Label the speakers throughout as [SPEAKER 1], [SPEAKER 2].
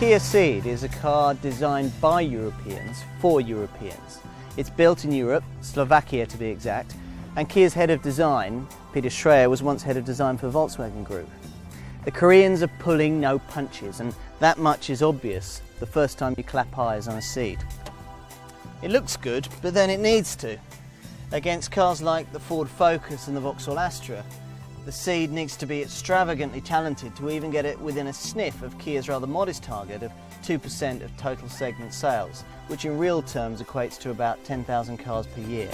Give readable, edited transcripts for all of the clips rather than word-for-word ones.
[SPEAKER 1] Kia Cee'd is a car designed by Europeans for Europeans. It's built in Europe, Slovakia to be exact, and Kia's head of design, Peter Schreier, was once head of design for Volkswagen Group. The Koreans are pulling no punches, and that much is obvious the first time you clap eyes on a Cee'd. It looks good, but then it needs to. Against cars like the Ford Focus and the Vauxhall Astra, the Cee'd needs to be extravagantly talented to even get it within a sniff of Kia's rather modest target of 2% of total segment sales, which in real terms equates to about 10,000 cars per year.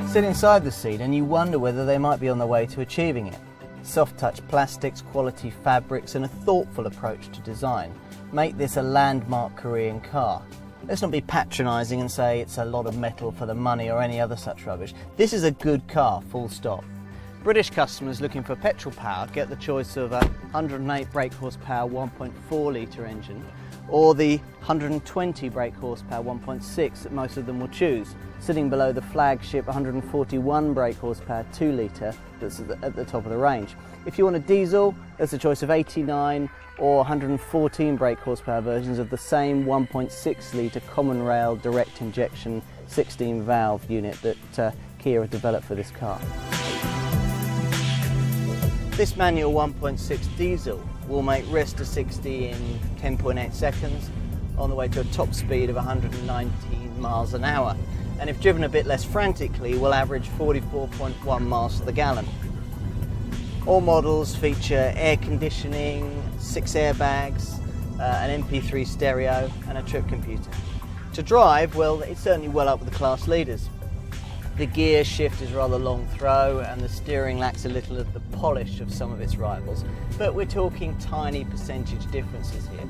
[SPEAKER 1] Sit inside the Cee'd and you wonder whether they might be on the way to achieving it. Soft-touch plastics, quality fabrics and a thoughtful approach to design make this a landmark Korean car. Let's not be patronising and say it's a lot of metal for the money or any other such rubbish. This is a good car, full stop. British customers looking for petrol power get the choice of a 108 brake horsepower 1.4 litre engine or the 120 brake horsepower 1.6 that most of them will choose, sitting below the flagship 141 brake horsepower 2 litre that's at the top of the range. If you want a diesel, there's a choice of 89 or 114 brake horsepower versions of the same 1.6 litre common rail direct injection 16 valve unit that Kia have developed for this car. This manual 1.6 diesel will make rest to 60 in 10.8 seconds on the way to a top speed of 119 miles an hour, and if driven a bit less frantically will average 44.1 miles to the gallon. All models feature air conditioning, 6 airbags, an MP3 stereo and a trip computer. To drive, well, it's certainly well up with the class leaders. The gear shift is rather long throw and the steering lacks a little of the polish of some of its rivals, but we're talking tiny percentage differences here.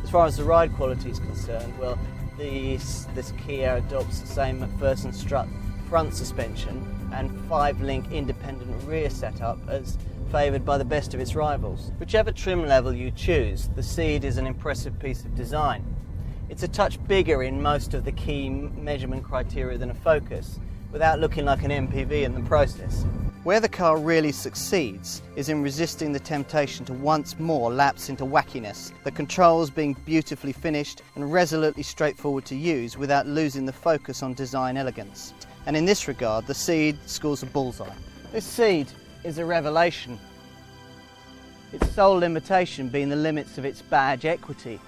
[SPEAKER 1] As far as the ride quality is concerned, well, this Kia adopts the same McPherson strut front suspension and 5-link independent rear setup as favoured by the best of its rivals. Whichever trim level you choose, the Cee'd is an impressive piece of design. It's a touch bigger in most of the key measurement criteria than a Focus, without looking like an MPV in the process. Where the car really succeeds is in resisting the temptation to once more lapse into wackiness, the controls being beautifully finished and resolutely straightforward to use without losing the focus on design elegance. And in this regard, the Cee'd scores a bullseye. This Cee'd is a revelation. Its sole limitation being the limits of its badge equity.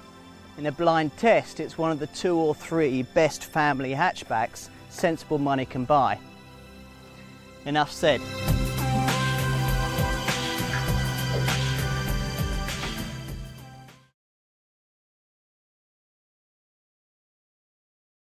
[SPEAKER 1] In a blind test, it's one of the 2 or 3 best family hatchbacks sensible money can buy. Enough said.